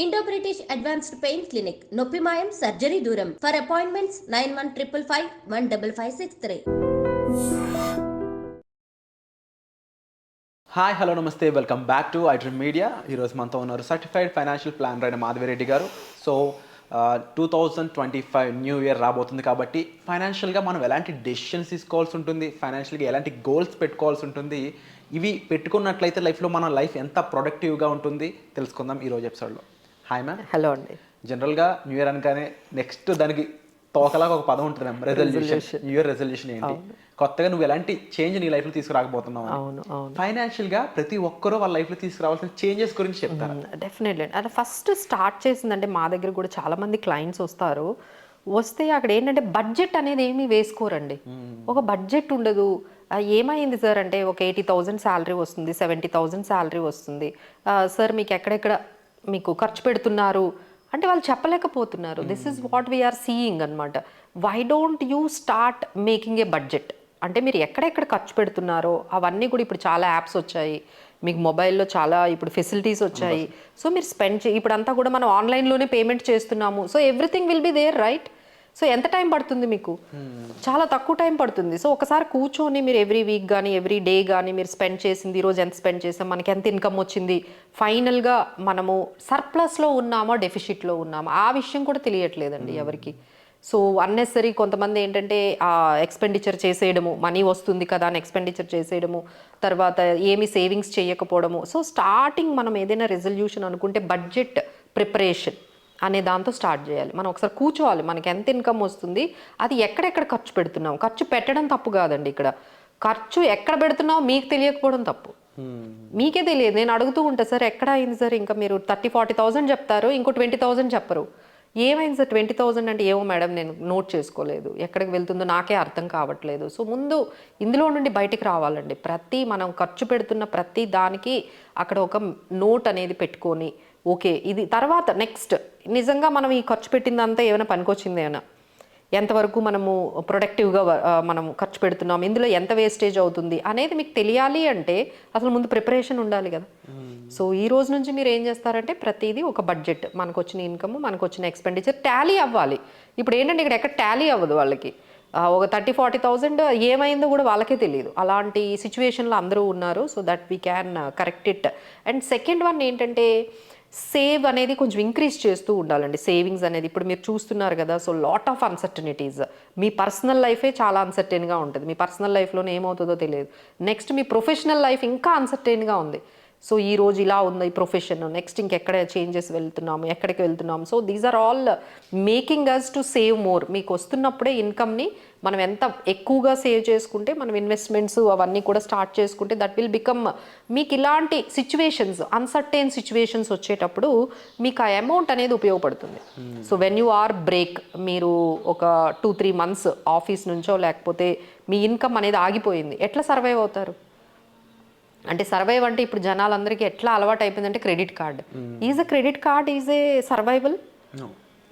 Indo British advanced pain clinic నొప్పి మాయం surgery దూరం ఫర్ అపాయింట్మెంట్స్ 9155515563. హాయ్ హలో నమస్తే welcome back to iDream media. ఈరోజు మనతో ఉన్నారు సర్టిఫైడ్ ఫైనాన్షియల్ ప్లానర్ అయిన మాధవిరెడ్డి గారు. సో 2025 న్యూ ఇయర్ రాబోతుంది కాబట్టి ఫైనాన్షియల్గా మనం ఎలాంటి డెసిషన్స్ తీసుకోవాల్సి ఉంటుంది, ఫైనాన్షియల్గా ఎలాంటి గోల్స్ పెట్టుకోవాల్సి ఉంటుంది, ఇవి పెట్టుకున్నట్లయితే లైఫ్లో మన లైఫ్ ఎంత ప్రొడక్టివ్గా ఉంటుంది తెలుసుకుందాం ఈరోజు ఎపిసోడ్లో. Hi ma'am. హలో అండి. జనరల్గా న్యూ ఇయర్ అనగానే నెక్స్ట్ దానికి తోకలాగా ఒక పదం ఉంటుంది ma'am, resolution. New year resolution ఏంటి, కొత్తగా నువ్వు ఎలాంటి చేంజ్ నీ లైఫ్లో తీసుకురాకపోతున్నావు. ఫైనాన్షియల్గా ప్రతి ఒక్కరూ వాళ్ళ లైఫ్లో తీసుకురావాల్సిన చేంజెస్ గురించి చెప్తారు. డెఫినెట్లీ. అంటే ఫస్ట్ స్టార్ట్ చేసిందంటే మా దగ్గర కూడా చాలా మంది క్లయింట్స్ వస్తే అక్కడ ఏంటంటే బడ్జెట్ అనేది ఏమీ వేసుకోరండి. ఒక బడ్జెట్ ఉండదు. ఏమైంది సార్ అంటే ఒక 80,000 శాలరీ వస్తుంది, 70,000 శాలరీ వస్తుంది సార్, మీకు ఎక్కడెక్కడ మీకు ఖర్చు పెడుతున్నారు అంటే వాళ్ళు చెప్పలేకపోతున్నారు. This is what we are seeing అనమాట. Why don't you start making a budget అంటే మీరు ఎక్కడెక్కడ ఖర్చు పెడుతున్నారో అవన్నీ కూడా ఇప్పుడు చాలా యాప్స్ వచ్చాయి, మీకు మొబైల్లో చాలా ఇప్పుడు ఫెసిలిటీస్ వచ్చాయి. సో మీరు ఇప్పుడు అంతా కూడా మనం ఆన్లైన్లోనే పేమెంట్ చేస్తున్నాము. So everything will be there, right? So ఎంత టైం పడుతుంది మీకు? చాలా తక్కువ టైం పడుతుంది. సో ఒకసారి కూర్చొని మీరు ఎవ్రీ వీక్ కానీ ఎవ్రీ డే కానీ మీరు స్పెండ్ చేసింది, ఈరోజు ఎంత స్పెండ్ చేసాం, మనకి ఎంత ఇన్కమ్ వచ్చింది, ఫైనల్గా మనము సర్ప్లస్లో ఉన్నామా డెఫిషిట్లో ఉన్నామా ఆ విషయం కూడా తెలియట్లేదండి ఎవరికి. సో అన్నెసరీ కొంతమంది ఏంటంటే ఎక్స్పెండిచర్ చేసేయడము, మనీ వస్తుంది కదా అని ఎక్స్పెండిచర్ చేసేయడము, తర్వాత ఏమి సేవింగ్స్ చేయకపోవడము. సో స్టార్టింగ్ మనం ఏదైనా రెజల్యూషన్ అనుకుంటే బడ్జెట్ ప్రిపరేషన్ అనే దాంతో స్టార్ట్ చేయాలి. మనం ఒకసారి కూర్చోవాలి, మనకి ఎంత ఇన్కమ్ వస్తుంది, అది ఎక్కడెక్కడ ఖర్చు పెడుతున్నాం. ఖర్చు పెట్టడం తప్పు కాదండి, ఇక్కడ ఖర్చు ఎక్కడ పెడుతున్నావు మీకు తెలియకపోవడం తప్పు. మీకే తెలియదు. నేను అడుగుతూ ఉంటా, సార్ ఎక్కడ అయింది సార్, ఇంకా మీరు 30,000-40,000 చెప్తారు, ఇంకో 20,000 చెప్పరు. ఏమైంది సార్ 20,000 అంటే, ఏమో మేడం నేను నోట్ చేసుకోలేదు, ఎక్కడికి వెళ్తుందో నాకే అర్థం కావట్లేదు. సో ముందు ఇందులో నుండి బయటికి రావాలండి. మనం ఖర్చు పెడుతున్న ప్రతి దానికి అక్కడ ఒక నోట్ అనేది పెట్టుకొని, ఓకే ఇది తర్వాత నెక్స్ట్ నిజంగా మనం ఈ ఖర్చు పెట్టిందంతా ఏమైనా పనికొచ్చింది, ఏమైనా ఎంతవరకు మనము ప్రొడక్టివ్గా మనం ఖర్చు పెడుతున్నాం, ఇందులో ఎంత వేస్టేజ్ అవుతుంది అనేది మీకు తెలియాలి అంటే అసలు ముందు ప్రిపరేషన్ ఉండాలి కదా. సో ఈ రోజు నుంచి మీరు ఏం చేస్తారంటే ప్రతిదీ ఒక బడ్జెట్, మనకు వచ్చిన ఇన్కమ్, మనకు వచ్చిన ఎక్స్పెండిచర్ టాలీ అవ్వాలి. ఇప్పుడు ఏంటంటే ఇక్కడ ఎక్కడ టాలీ అవ్వదు వాళ్ళకి. ఒక 30,000-40,000 ఏమైందో కూడా వాళ్ళకే తెలియదు. అలాంటి సిచ్యువేషన్లో అందరూ ఉన్నారు. So that we can correct it. And second one ఏంటంటే సేవ్ అనేది కొంచెం ఇంక్రీజ్ చేస్తూ ఉండాలండి. సేవింగ్స్ అనేది ఇప్పుడు మీరు చూస్తున్నారు కదా. So lot of uncertainties. Me personal లైఫే చాలా అన్సర్టైన్గా ఉంటుంది. మీ పర్సనల్ లైఫ్లోనే ఏమవుతుందో తెలియదు. నెక్స్ట్ మీ ప్రొఫెషనల్ లైఫ్ ఇంకా అన్సర్టైన్గా ఉంది. సో ఈ రోజు ఇలా ఉంది ఈ ప్రొఫెషన్, నెక్స్ట్ ఇంకెక్కడ చేంజెస్ వెళ్తున్నాము, ఎక్కడికి వెళ్తున్నాము. So these are all making us to save more. మీకు వస్తున్నప్పుడే ఇన్కమ్ని మనం ఎంత ఎక్కువగా సేవ్ చేసుకుంటే, మనం ఇన్వెస్ట్మెంట్స్ అవన్నీ కూడా స్టార్ట్ చేసుకుంటే దట్ విల్ బికమ్, మీకు ఇలాంటి సిచ్యువేషన్స్, అన్సర్టైన్ సిచ్యువేషన్స్ వచ్చేటప్పుడు మీకు ఆ అమౌంట్ అనేది ఉపయోగపడుతుంది. So when you or break, మీరు ఒక 2-3 months ఆఫీస్ నుంచో లేకపోతే మీ ఇన్కమ్ అనేది ఆగిపోయింది, ఎట్లా సర్వైవ్ అవుతారు? అంటే సర్వైవ్ అంటే ఇప్పుడు జనాలందరికీ ఎట్లా అలవాటు అయిపోయిందంటే credit card. Is a credit card is a survival?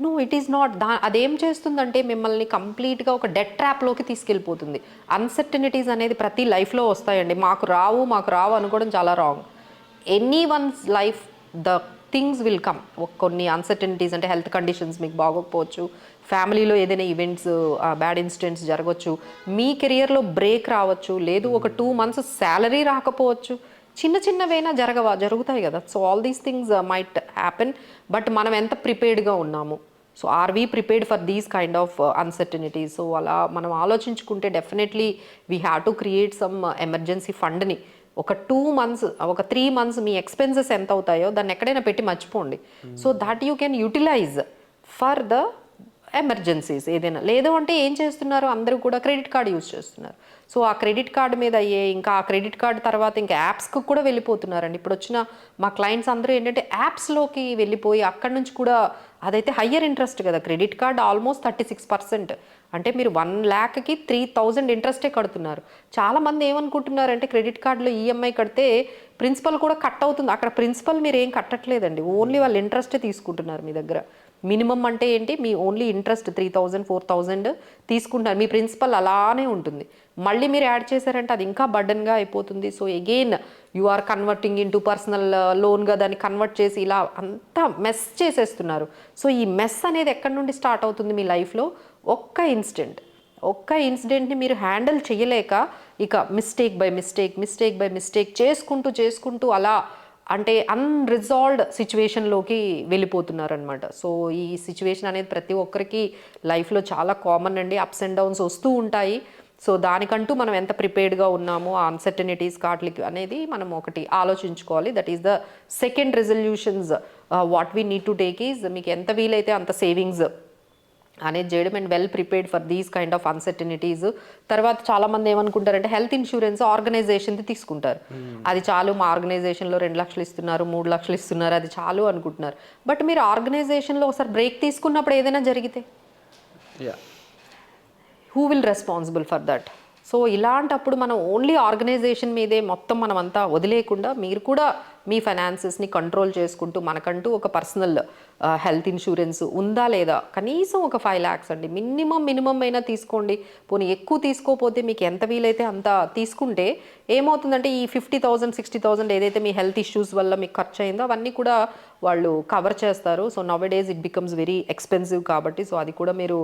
No, it is not. అదేం చేస్తుందంటే మిమ్మల్ని కంప్లీట్గా ఒక డెట్ ట్రాప్లోకి తీసుకెళ్ళిపోతుంది. అన్సర్టనిటీస్ అనేది ప్రతి లైఫ్లో వస్తాయండి. మాకు రావు అనుకోవడం చాలా wrong. Any one's life the things will come. కొన్ని అన్సర్టనిటీస్ అంటే హెల్త్ కండిషన్స్ మీకు బాగోకపోవచ్చు, ఫ్యామిలీలో ఏదైనా ఈవెంట్స్, బ్యాడ్ ఇన్సిడెంట్స్ జరగవచ్చు, మీ కెరియర్లో బ్రేక్ రావచ్చు, లేదు ఒక 2 months శాలరీ రాకపోవచ్చు, చిన్నవైనా జరుగుతాయి కదా. So all these things might happen. But మనం ఎంత ప్రిపేర్డ్గా ఉన్నాము, so are we prepared for these kind of uncertainties. So అలా మనం ఆలోచించుకుంటే definitely we have to create some emergency ఫండ్ని. ఒక 2 months, ఒక 3 months మీ ఎక్స్పెన్సెస్ ఎంత అవుతాయో దాన్ని ఎక్కడైనా పెట్టి మర్చిపోండి. So that you can utilise for the emergencies ఏదైనా. లేదు అంటే ఏం చేస్తున్నారు, అందరూ కూడా క్రెడిట్ కార్డ్ యూజ్ చేస్తున్నారు. సో ఆ క్రెడిట్ కార్డ్ మీద ఇంకా ఆ క్రెడిట్ కార్డ్ తర్వాత ఇంకా యాప్స్కి కూడా వెళ్ళిపోతున్నారండి. ఇప్పుడు వచ్చిన మా క్లయింట్స్ అందరూ ఏంటంటే యాప్స్లోకి వెళ్ళిపోయి అక్కడి నుంచి కూడా, అదైతే హయ్యర్ ఇంట్రెస్ట్ కదా. Credit card almost 36%. అంటే మీరు 1,00,000కి 3,000 ఇంట్రెస్టే కడుతున్నారు. చాలామంది ఏమనుకుంటున్నారంటే క్రెడిట్ కార్డులో ఈఎంఐ కడితే ప్రిన్సిపల్ కూడా కట్ అవుతుంది. అక్కడ ప్రిన్సిపల్ మీరు ఏం కట్టట్లేదండి, ఓన్లీ వాళ్ళు ఇంట్రెస్టే తీసుకుంటున్నారు మీ దగ్గర. మినిమం అంటే ఏంటి, మీ ఓన్లీ ఇంట్రెస్ట్ 3000 4000 తీసుకుంటారు, మీ ప్రిన్సిపల్ అలానే ఉంటుంది. మళ్ళీ మీరు యాడ్ చేశారంటే అది ఇంకా బర్డన్గా అయిపోతుంది. So again you are converting into personal లోన్గా దాన్ని కన్వర్ట్ చేసి ఇలా అంతా మెస్ చేసేస్తున్నారు. సో ఈ మెస్ అనేది ఎక్కడి నుండి స్టార్ట్ అవుతుంది మీ లైఫ్లో? ఒక్క ఇన్సిడెంట్ని మీరు హ్యాండిల్ చేయలేక ఇక మిస్టేక్ బై మిస్టేక్ చేసుకుంటూ అలా అంటే అన్రిజాల్వ్డ్ సిచ్యువేషన్లోకి వెళ్ళిపోతున్నారనమాట. సో ఈ సిచ్యువేషన్ అనేది ప్రతి ఒక్కరికి లైఫ్లో చాలా కామన్ అండి. అప్స్ అండ్ డౌన్స్ వస్తూ ఉంటాయి. సో దానికంటూ మనం ఎంత ప్రిపేర్డ్గా ఉన్నామో ఆ అన్సర్టనిటీస్ వాటికి అనేది మనం ఒకటి ఆలోచించుకోవాలి. That is the second resolutions what we need to take is, మీకు ఎంత వీలైతే అంత సేవింగ్స్ అనేది చేయడం and well prepared for these kind of uncertainties. తర్వాత చాలామంది ఏమనుకుంటారంటే హెల్త్ ఇన్సూరెన్స్ ఆర్గనైజేషన్ది తీసుకుంటారు. అది చాలు, మా ఆర్గనైజేషన్లో 2 లక్షలు ఇస్తున్నారు, 3 లక్షలు ఇస్తున్నారు, అది చాలు అనుకుంటున్నారు. బట్ మీరు ఆర్గనైజేషన్లో ఒకసారి బ్రేక్ తీసుకున్నప్పుడు ఏదైనా జరిగితే who will responsible for that? So ఇలాంటప్పుడు మనం ఓన్లీ ఆర్గనైజేషన్ మీదే మొత్తం మనం అంతా వదిలేయకుండా మీరు కూడా మీ ఫైనాన్సెస్ని కంట్రోల్ చేసుకుంటూ మనకంటూ ఒక పర్సనల్ హెల్త్ ఇన్సూరెన్స్ ఉందా లేదా, కనీసం ఒక 5 lakhs అండి మినిమం అయినా తీసుకోండి. పోనీ ఎక్కువ తీసుకోకపోతే మీకు ఎంత వీలైతే అంత తీసుకుంటే ఏమవుతుందంటే ఈ 50,000 60,000 ఏదైతే మీ హెల్త్ ఇష్యూస్ వల్ల మీకు ఖర్చు అయిందో అవన్నీ కూడా వాళ్ళు కవర్ చేస్తారు. So nowadays it becomes very expensive కాబట్టి సో అది కూడా మీరు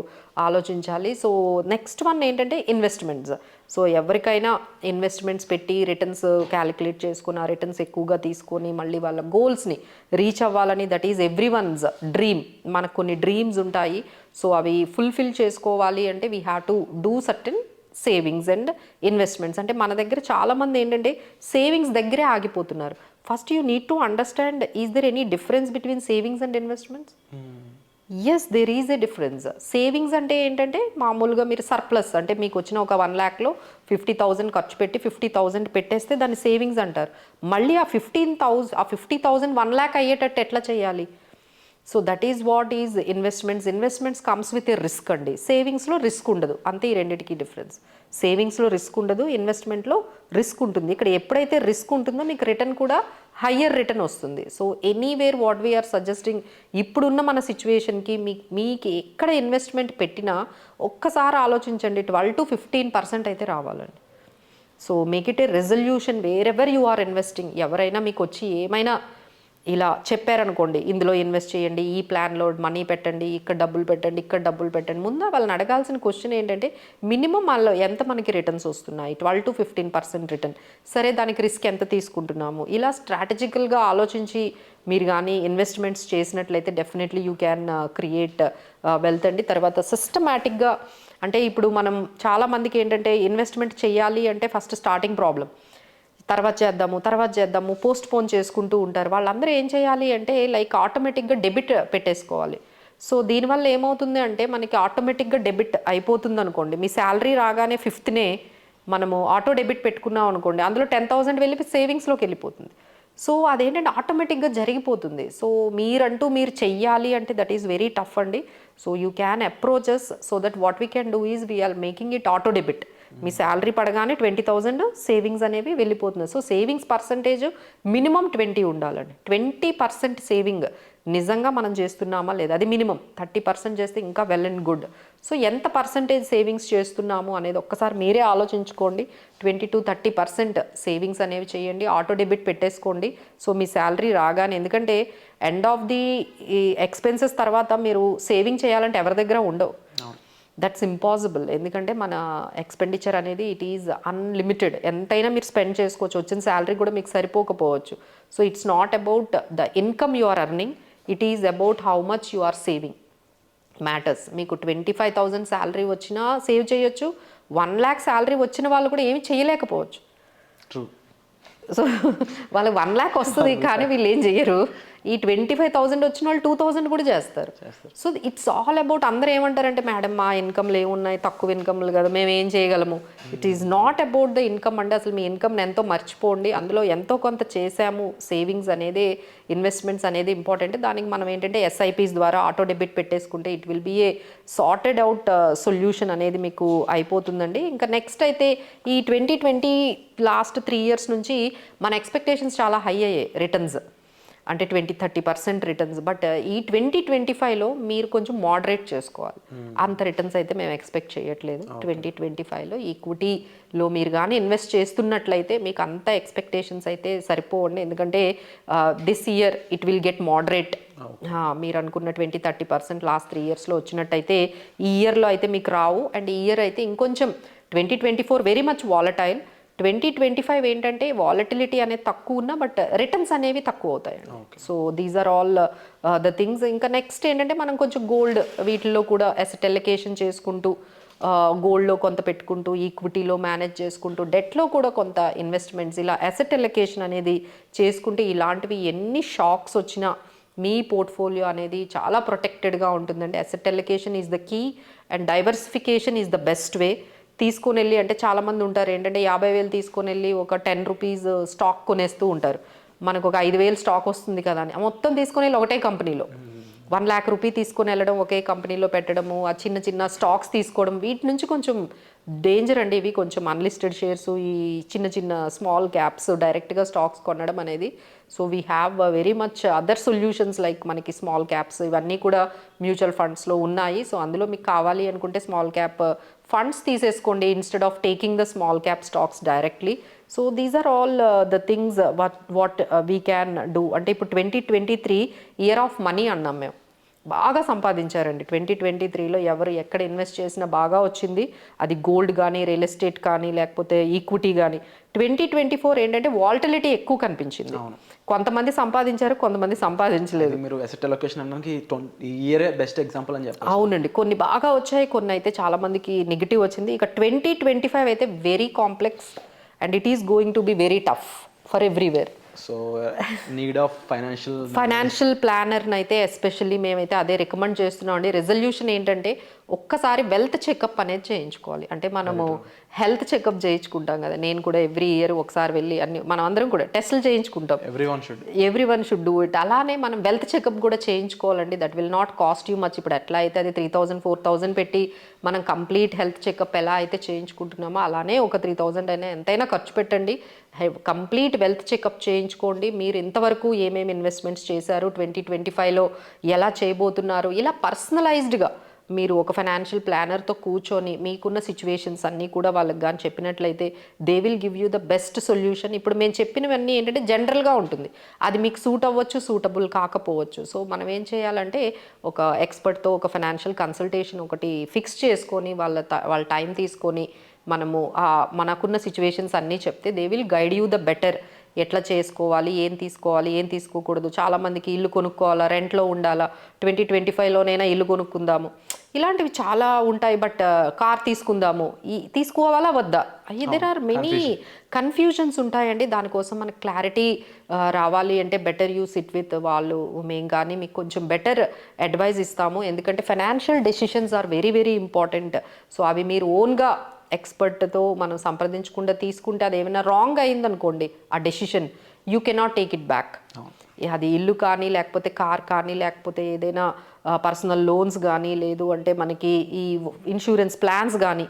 ఆలోచించాలి. సో నెక్స్ట్ వన్ ఏంటంటే ఇన్వెస్ట్మెంట్స్. సో ఎవరికైనా ఇన్వెస్ట్మెంట్స్ పెట్టి రిటర్న్స్ క్యాలిక్యులేట్ చేసుకుని ఆ రిటర్న్స్ ఎక్కువగా తీసుకొని మళ్ళీ వాళ్ళ గోల్స్ని రీచ్ అవ్వాలని, that is everyone's dream. మనకు కొన్ని డ్రీమ్స్ ఉంటాయి. సో అవి ఫుల్ఫిల్ చేసుకోవాలి అంటే we have to do certain savings and investments. అంటే మన దగ్గర చాలామంది ఏంటంటే సేవింగ్స్ దగ్గరే ఆగిపోతున్నారు. First you need to understand, is there any difference between savings and investments? Yes, there is a difference. Savings అంటే ఏంటంటే మామూలుగా మీరు సర్ప్లస్ అంటే మీకు వచ్చిన ఒక 1 lakhలో 50,000 ఖర్చు పెట్టి 50,000 పెట్టేస్తే దాన్ని సేవింగ్స్ అంటారు. మళ్ళీ ఆ 50,000 1 lakh అయ్యేటట్టు ఎట్లా చేయాలి? So that is what is investments comes with a risk అండి. సేవింగ్స్లో రిస్క్ ఉండదు, అంతే ఈ రెండింటికి డిఫరెన్స్. సేవింగ్స్లో రిస్క్ ఉండదు, ఇన్వెస్ట్మెంట్లో రిస్క్ ఉంటుంది. ఇక్కడ ఎప్పుడైతే రిస్క్ ఉంటుందో మీకు రిటర్న్ కూడా హయ్యర్ రిటర్న్ వస్తుంది. So anywhere what we're suggesting, ఇప్పుడున్న మన సిచ్యువేషన్కి మీకు ఎక్కడ ఇన్వెస్ట్మెంట్ పెట్టినా ఒక్కసారి ఆలోచించండి, 12 to 15% అయితే రావాలండి. So make it a resolution wherever you are investing. ఎవరైనా మీకు వచ్చి ఏమైనా ఇలా చెప్పారనుకోండి, ఇందులో ఇన్వెస్ట్ చేయండి, ఈ ప్లాన్లో మనీ పెట్టండి, ఇక్కడ డబ్బులు పెట్టండి, ముందు వాళ్ళని అడగాల్సిన క్వశ్చన్ ఏంటంటే మినిమం వాళ్ళు ఎంత మనకి రిటర్న్స్ వస్తున్నాయి, 12 to 15% రిటర్న్, సరే దానికి రిస్క్ ఎంత తీసుకుంటున్నాము, ఇలా స్ట్రాటజికల్గా ఆలోచించి మీరు కానీ ఇన్వెస్ట్మెంట్స్ చేసినట్లయితే definitely you can create wealth అండి. తర్వాత సిస్టమాటిక్గా అంటే ఇప్పుడు మనం చాలామందికి ఏంటంటే ఇన్వెస్ట్మెంట్ చేయాలి అంటే ఫస్ట్ స్టార్టింగ్ ప్రాబ్లం, తర్వాత చేద్దాము పోస్ట్ పోన్ చేసుకుంటూ ఉంటారు. వాళ్ళందరూ ఏం చేయాలి అంటే లైక్ ఆటోమేటిక్గా డెబిట్ పెట్టేసుకోవాలి. సో దీనివల్ల ఏమవుతుంది అంటే మనకి ఆటోమేటిక్గా డెబిట్ అయిపోతుంది అనుకోండి. మీ శాలరీ రాగానే 5th మనము ఆటో డెబిట్ పెట్టుకున్నాం అనుకోండి, అందులో 10,000 వెళ్ళి సేవింగ్స్లోకి వెళ్ళిపోతుంది. సో అదేంటంటే ఆటోమేటిక్గా జరిగిపోతుంది. సో మీరు చెయ్యాలి అంటే దట్ ఈస్ వెరీ టఫ్ అండి. So you can approaches so that what we can do is we're making it auto debit. మీ శాలరీ పడగానే 20,000 సేవింగ్స్ అనేవి వెళ్ళిపోతుంది. సో సేవింగ్స్ పర్సంటేజ్ మినిమం 20 ఉండాలండి. 20% సేవింగ్ నిజంగా మనం చేస్తున్నామా లేదా, అది మినిమం. 30% చేస్తే ఇంకా వెల్ అండ్ గుడ్. సో ఎంత పర్సంటేజ్ సేవింగ్స్ చేస్తున్నాము అనేది ఒక్కసారి మీరే ఆలోచించుకోండి. 20 to 30% సేవింగ్స్ అనేవి చేయండి, ఆటో డెబిట్ పెట్టేసుకోండి. సో మీ శాలరీ రాగానే, ఎందుకంటే ఎండ్ ఆఫ్ ది ఎక్స్పెన్సెస్ తర్వాత మీరు సేవింగ్ చేయాలంటే ఎవరి దగ్గర ఉండవు, దట్స్ ఇంపాసిబుల్. ఎందుకంటే మన ఎక్స్పెండిచర్ అనేది ఇట్ ఈజ్ అన్లిమిటెడ్, ఎంతైనా మీరు స్పెండ్ చేసుకోవచ్చు, వచ్చిన శాలరీ కూడా మీకు సరిపోకపోవచ్చు. So it's not about the income you are earning, it is about how much you are saving matters. మీకు 25,000 శాలరీ వచ్చినా సేవ్ చేయొచ్చు, 1 lakh శాలరీ వచ్చిన వాళ్ళు కూడా ఏమి చేయలేకపోవచ్చు. సో వాళ్ళకి 1 lakh వస్తుంది కానీ వీళ్ళు ఏం చేయరు. ఈ 25,000 వచ్చిన వాళ్ళు 2,000 కూడా చేస్తారు. సో ఇట్స్ ఆల్ అబౌట్, అందరూ ఏమంటారంటే మేడం మా ఇన్కమ్లు ఏమున్నాయి, తక్కువ ఇన్కమ్లు కదా, మేము ఏం చేయగలము. It is not about the income అంటే అసలు మీ ఇన్కమ్ని ఎంతో మర్చిపోండి, అందులో ఎంతో కొంత చేసాము. సేవింగ్స్ అనేది, ఇన్వెస్ట్మెంట్స్ అనేది ఇంపార్టెంట్. దానికి మనం ఏంటంటే ఎస్ఐపీస్ ద్వారా ఆటో డెబిట్ పెట్టేసుకుంటే it will be a sorted out solution అనేది మీకు అయిపోతుందండి. ఇంకా నెక్స్ట్ అయితే ఈ 2020 లాస్ట్ 3 years నుంచి మన ఎక్స్పెక్టేషన్స్ చాలా హై అయ్యాయి రిటర్న్స్. అంటే 20-30% రిటర్న్స్. బట్ ఈ 2025లో మీరు కొంచెం మోడరేట్ చేసుకోవాలి. అంత రిటర్న్స్ అయితే మేము ఎక్స్పెక్ట్ చేయట్లేదు 2025లో. ఈక్విటీలో మీరు కానీ ఇన్వెస్ట్ చేస్తున్నట్లయితే మీకు అంత ఎక్స్పెక్టేషన్స్ అయితే సరిపోవండి, ఎందుకంటే this year it will get moderate. మీరు అనుకున్న 20-30% లాస్ట్ 3 ఇయర్స్లో వచ్చినట్టయితే ఈ ఇయర్లో అయితే మీకు రావు. అండ్ ఈ ఇయర్ అయితే ఇంకొంచెం 2024 వెరీ మచ్ వాలటైల్. 2025 ఏంటంటే వాలటిలిటీ అనేది తక్కువ ఉన్నా బట్ రిటర్న్స్ అనేవి తక్కువ అవుతాయండి. So these are all the things. ఇంకా నెక్స్ట్ ఏంటంటే మనం కొంచెం గోల్డ్ వీటిల్లో కూడా అసెట్ ఎలొకేషన్ చేసుకుంటూ, గోల్డ్లో కొంత పెట్టుకుంటూ, ఈక్విటీలో మేనేజ్ చేసుకుంటూ, డెట్లో కూడా కొంత ఇన్వెస్ట్మెంట్స్, ఇలా అసెట్ ఎలొకేషన్ అనేది చేసుకుంటే ఇలాంటివి ఎన్ని షాక్స్ వచ్చినా మీ పోర్ట్ఫోలియో అనేది చాలా ప్రొటెక్టెడ్గా ఉంటుందండి. Asset allocation is the key and diversification is the best way. తీసుకొని వెళ్ళి, అంటే చాలామంది ఉంటారు ఏంటంటే 50,000 తీసుకొని వెళ్ళి ఒక 10 రూపీస్ స్టాక్ కొనేస్తూ ఉంటారు. మనకు ఒక 5,000 స్టాక్ వస్తుంది కదా అని మొత్తం తీసుకొని వెళ్ళి ఒకటే కంపెనీలో 1 lakh రూపీ తీసుకొని వెళ్ళడం, ఒకే కంపెనీలో పెట్టడము, ఆ చిన్న చిన్న స్టాక్స్ తీసుకోవడం, వీటి నుంచి కొంచెం డేంజర్ అండి. ఇవి కొంచెం అన్లిస్టెడ్ షేర్స్, ఈ చిన్న చిన్న స్మాల్ క్యాప్స్ డైరెక్ట్గా స్టాక్స్ కొనడం అనేది. So we have very much other solutions like మనకి స్మాల్ క్యాప్స్ ఇవన్నీ కూడా మ్యూచువల్ ఫండ్స్లో ఉన్నాయి. సో అందులో మీకు కావాలి అనుకుంటే స్మాల్ క్యాప్ ఫండ్స్ తీసేసుకోండి instead of taking the small cap stocks directly. So these are all the things what we can do. అంటే ఇప్పుడు 2023 ఇయర్ ఆఫ్ మనీ అన్నాం మేము. బాగా సంపాదించారండి 2023లో. ఎవరు ఎక్కడ ఇన్వెస్ట్ చేసినా బాగా వచ్చింది. అది గోల్డ్ కానీ, రియల్ ఎస్టేట్ కానీ, లేకపోతే ఈక్విటీ కానీ. 2024 ఏంటంటే వాల్టిలిటీ ఎక్కువ కనిపించింది. కొంతమంది సంపాదించారు, కొంతమంది సంపాదించలేదు. మీరు అసెట్ అలొకేషన్ అనడానికి ఈ ఇయరే బెస్ట్ ఎగ్జాంపుల్ అని చెప్పారు. అవునండి, కొన్ని బాగా వచ్చాయి, కొన్ని అయితే చాలా మందికి నెగిటివ్ వచ్చింది. ఇక 2025 అయితే very complex and it is going to be very tough for everywhere. So need of financial ప్లానర్ని అయితే ఎస్పెషల్లీ మేమైతే అదే రికమెండ్ చేస్తున్నాం అండి. రెజల్యూషన్ ఏంటంటే ఒక్కసారి వెల్త్ చెకప్ అనేది చేయించుకోవాలి. అంటే మనము హెల్త్ చెకప్ చేయించుకుంటాం కదా, నేను కూడా ఎవ్రీ ఇయర్ ఒకసారి వెళ్ళి అన్ని మనం అందరం కూడా టెస్టులు చేయించుకుంటాం. Every one should do it. అలానే మనం వెల్త్ చెకప్ కూడా చేయించుకోవాలండి. That will not cost you much. ఇప్పుడు ఎట్లా అయితే అది 3,000-4,000 పెట్టి మనం కంప్లీట్ హెల్త్ చెకప్ ఎలా అయితే చేయించుకుంటున్నామో అలానే ఒక 3,000 అయినా ఎంతైనా ఖర్చు పెట్టండి. కంప్లీట్ వెల్త్ చెకప్ చేయించుకోండి. మీరు ఇంతవరకు ఏమేమి ఇన్వెస్ట్మెంట్స్ చేశారు, 2025లో ఎలా చేయబోతున్నారు, ఇలా పర్సనలైజ్డ్గా మీరు ఒక ఫైనాన్షియల్ ప్లానర్తో కూర్చొని మీకున్న సిచ్యువేషన్స్ అన్నీ కూడా వాళ్ళకి కానీ చెప్పినట్లయితే they will give you the best solution. ఇప్పుడు మేము చెప్పినవన్నీ ఏంటంటే జనరల్గా ఉంటుంది, అది మీకు సూట్ అవ్వచ్చు, సూటబుల్ కాకపోవచ్చు. సో మనం ఏం చేయాలంటే ఒక ఎక్స్పర్ట్తో ఒక ఫైనాన్షియల్ కన్సల్టేషన్ ఒకటి ఫిక్స్ చేసుకొని వాళ్ళ టైం తీసుకొని మనము మనకున్న సిచ్యువేషన్స్ అన్నీ చెప్తే they will guide you the better. ఎట్లా చేసుకోవాలి, ఏం తీసుకోవాలి, ఏం తీసుకోకూడదు. చాలామందికి ఇల్లు కొనుక్కోవాలా, రెంట్లో ఉండాలా, 2025లోనైనా ఇల్లు కొనుక్కుందాము, ఇలాంటివి చాలా ఉంటాయి. బట్ కార్ తీసుకుందాము, తీసుకోవాలా వద్దా, దేర్ ఆర్ మెనీ కన్ఫ్యూజన్స్ ఉంటాయండి. దానికోసం మనకు క్లారిటీ రావాలి అంటే బెటర్ యూ సిట్ విత్ వాళ్ళు. మేము కానీ మీకు కొంచెం బెటర్ అడ్వైజ్ ఇస్తాము. ఎందుకంటే financial decisions are very very important. So అవి మీరు ఓన్గా ఎక్స్పర్ట్తో మనం సంప్రదించకుండా తీసుకుంటే అది ఏమైనా రాంగ్ అయిందనుకోండి ఆ decision, you cannot take it back. అది ఇల్లు కానీ, లేకపోతే కార్ కానీ, లేకపోతే ఏదైనా పర్సనల్ లోన్స్ కానీ, లేదు అంటే మనకి ఈ ఇన్సూరెన్స్ ప్లాన్స్ కానీ,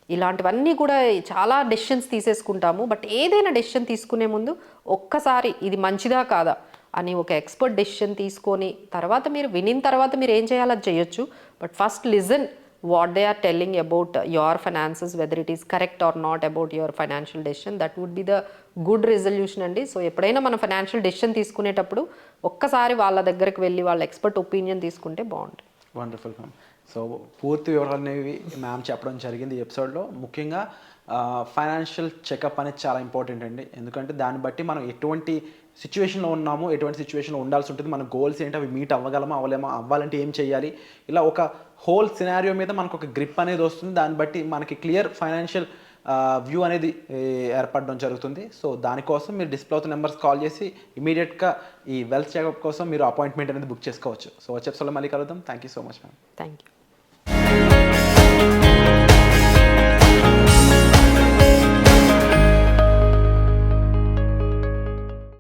ఇలాంటివన్నీ కూడా చాలా డెసిషన్స్ తీసేసుకుంటాము. బట్ ఏదైనా డెసిషన్ తీసుకునే ముందు ఒక్కసారి ఇది మంచిదా కాదా అని ఒక ఎక్స్పర్ట్ డెసిషన్ తీసుకొని తర్వాత మీరు వినిన తర్వాత మీరు ఏం చేయాలో అది చేయొచ్చు. But first listen what they are telling about your finances, whether it is correct or not about your financial decision. That would be the good resolution అండి. సో ఎప్పుడైనా మనం ఫైనాన్షియల్ డెసిషన్ తీసుకునేటప్పుడు ఒక్కసారి వాళ్ళ దగ్గరికి వెళ్ళి వాళ్ళ ఎక్స్పర్ట్ ఒపీనియన్ తీసుకుంటే బాగుంటుంది. Wonderful ma'am. సో పూర్తి వివరాలు అనేవి మ్యామ్ చెప్పడం జరిగింది ఈ ఎపిసోడ్లో. ముఖ్యంగా ఫైనాన్షియల్ చెకప్ అనేది చాలా ఇంపార్టెంట్ అండి. ఎందుకంటే దాన్ని బట్టి మనం ఎటువంటి సిచ్యువేషన్లో ఉన్నామో, ఎటువంటి సిచ్యువేషన్లో ఉండాల్సి ఉంటుంది, మన గోల్స్ ఏంటి, అవి మీట్ అవ్వగలమా అవ్వలేమా, అవ్వాలంటే ఏం చేయాలి, ఇలా ఒక హోల్ సినారియో మీద మనకు ఒక గ్రిప్ అనేది వస్తుంది. దాన్ని బట్టి మనకి క్లియర్ ఫైనాన్షియల్ వ్యూ అనేది ఏర్పడడం జరుగుతుంది. సో దానికోసం మీరు డిస్ప్లే అవుతున్న నెంబర్స్ కాల్ చేసి ఇమీడియట్గా ఈ వెల్త్ చెకప్ కోసం మీరు అపాయింట్మెంట్ అనేది బుక్ చేసుకోవచ్చు. సో వచ్చే ఎపిసోడ్లో మళ్ళీ కలుద్దాం. Thank you so much ma'am. Thank you.